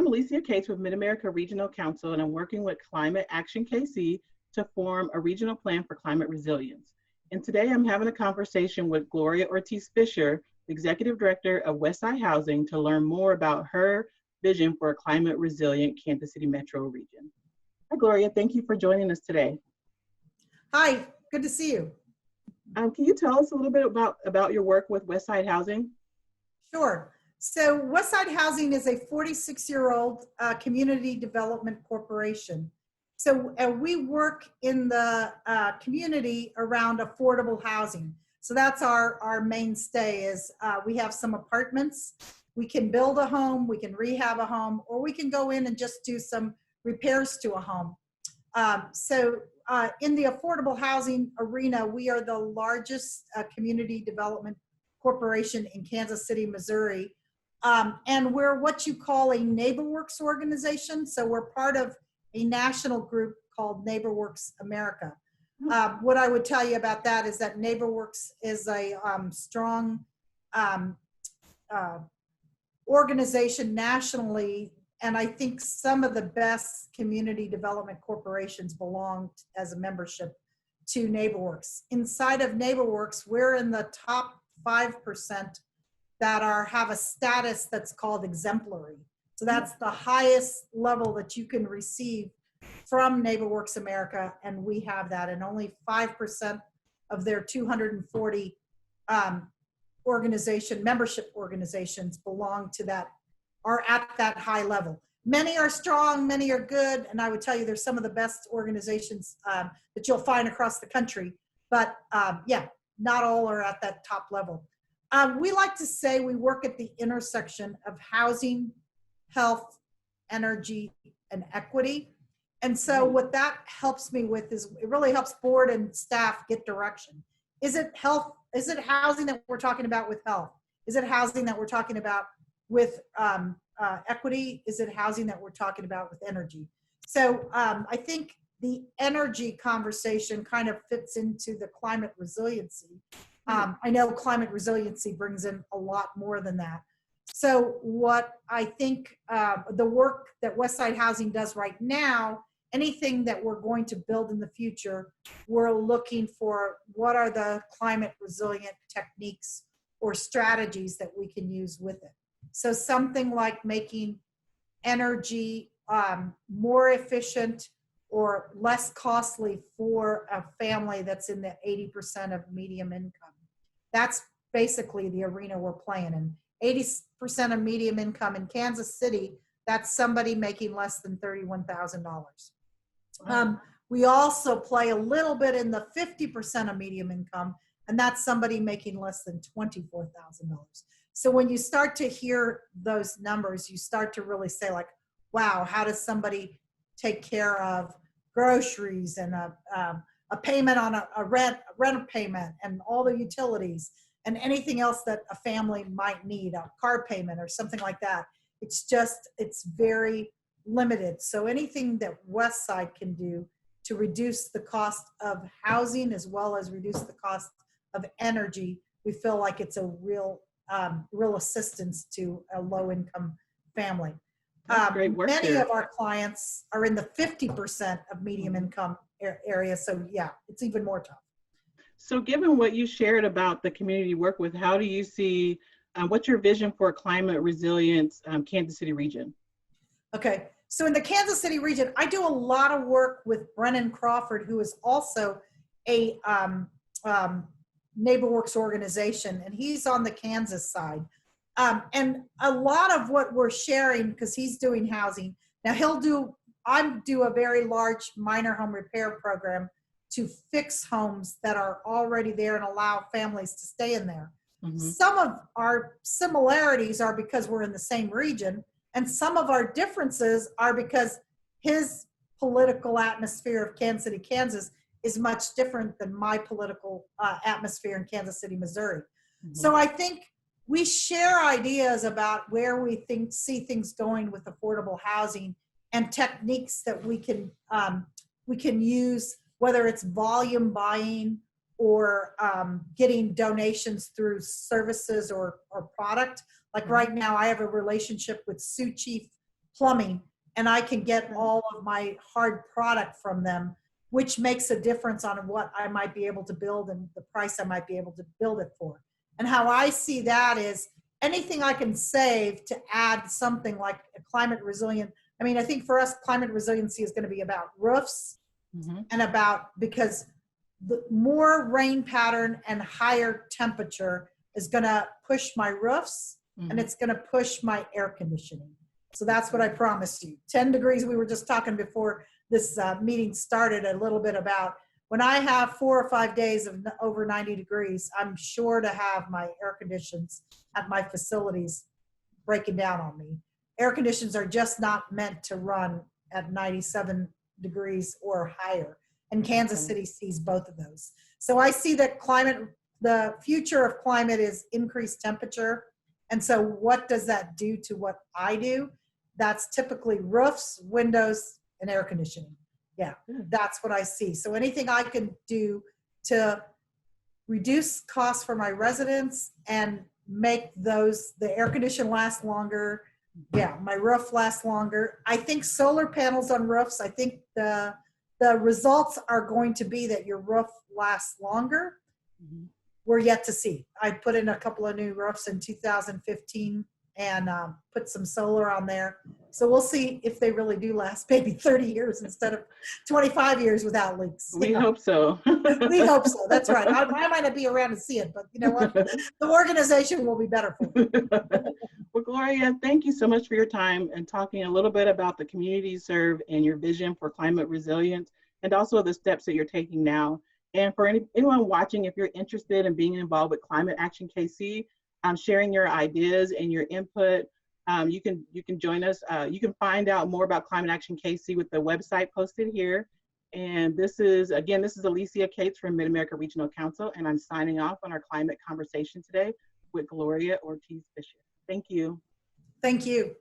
I'm Alicia Cates with Mid-America Regional Council, and I'm working with Climate Action KC to form a regional plan for climate resilience. And today I'm having a conversation with Gloria Ortiz Fisher, Executive Director of Westside Housing, to learn more about her vision for a climate resilient Kansas City metro region. Hi, Gloria. Thank you for joining us today. Hi, good to see you. Can you tell us a little bit about your work with Westside Housing? Sure. So Westside Housing is a 46-year-old community development corporation. So we work in the community around affordable housing. So that's our mainstay is we have some apartments. We can build a home, we can rehab a home, or we can go in and just do some repairs to a home. In the affordable housing arena, we are the largest community development corporation in Kansas City, Missouri. And we're what you call a NeighborWorks organization. So we're part of a national group called NeighborWorks America. What I would tell you about that is that NeighborWorks is a strong organization nationally. And I think some of the best community development corporations belong as a membership to NeighborWorks. Inside of NeighborWorks, we're in the top 5% that have a status that's called exemplary. So that's the highest level that you can receive from NeighborWorks America, and we have that. And only 5% of their 240 membership organizations belong to that, are at that high level. Many are strong, many are good, and I would tell you there's some of the best organizations that you'll find across the country, but yeah, not all are at that top level. We like to say we work at the intersection of housing, health, energy, and equity. And so what that helps me with is it really helps board and staff get direction. Is it health? Is it housing that we're talking about with health? Is it housing that we're talking about with equity? Is it housing that we're talking about with energy? So I think the energy conversation kind of fits into the climate resiliency. I know climate resiliency brings in a lot more than that. So what I think the work that Westside Housing does right now, anything that we're going to build in the future, we're looking for what are the climate resilient techniques or strategies that we can use with it. So something like making energy more efficient or less costly for a family that's in the 80% of medium income. That's basically the arena we're playing in. 80% of medium income in Kansas City, that's somebody making less than $31,000. We also play a little bit in the 50% of medium income, and that's somebody making less than $24,000. So when you start to hear those numbers, you start to really say like, wow, how does somebody take care of groceries and a payment on a rent payment and all the utilities and anything else that a family might need, a car payment or something like that. It's very limited. So anything that Westside can do to reduce the cost of housing as well as reduce the cost of energy, we feel like it's a real assistance to a low-income family. Great work Many there. of our clients are in the 50% of medium income area. So yeah, it's even more tough. So given what you shared about the community you work with, how do you see, what's your vision for a climate resilient Kansas City region? Okay, so in the Kansas City region, I do a lot of work with Brennan Crawford, who is also a NeighborWorks organization, and he's on the Kansas side. And a lot of what we're sharing, because he's doing housing, now I do a very large minor home repair program to fix homes that are already there and allow families to stay in there. Mm-hmm. Some of our similarities are because we're in the same region, and some of our differences are because his political atmosphere of Kansas City, Kansas is much different than my political atmosphere in Kansas City, Missouri. Mm-hmm. So I think we share ideas about where we see things going with affordable housing and techniques that we can use, whether it's volume buying or getting donations through services or product. Like right now, I have a relationship with Sioux Chief plumbing, and I can get all of my hard product from them, which makes a difference on what I might be able to build and the price I might be able to build it for. And how I see that is anything I can save to add something like a climate resilient. I mean, I think for us, climate resiliency is going to be about roofs and about, because the more rain pattern and higher temperature is going to push my roofs and it's going to push my air conditioning. So that's what I promised you. 10 degrees, we were just talking before this meeting started a little bit about when I have 4 or 5 days of over 90 degrees, I'm sure to have my air conditions at my facilities breaking down on me. Air conditions are just not meant to run at 97 degrees or higher. And Kansas City sees both of those. So I see that the future of climate is increased temperature. And so what does that do to what I do? That's typically roofs, windows, and air conditioning. Yeah, that's what I see. So anything I can do to reduce costs for my residents and make the air condition last longer. Yeah, my roof lasts longer. I think solar panels on roofs, I think the results are going to be that your roof lasts longer. We're yet to see. I put in a couple of new roofs in 2015 and put some solar on there. So we'll see if they really do last maybe 30 years instead of 25 years without leaks. We hope so. We hope so. That's right. I might not be around to see it, but you know what? The organization will be better for it. Well, Gloria, thank you so much for your time and talking a little bit about the community you serve and your vision for climate resilience, and also the steps that you're taking now. And for anyone watching, if you're interested in being involved with Climate Action KC, sharing your ideas and your input, you can join us. You can find out more about Climate Action KC with the website posted here. And this is Alicia Cates from Mid-America Regional Council, and I'm signing off on our climate conversation today with Gloria Ortiz Fisher. Thank you. Thank you.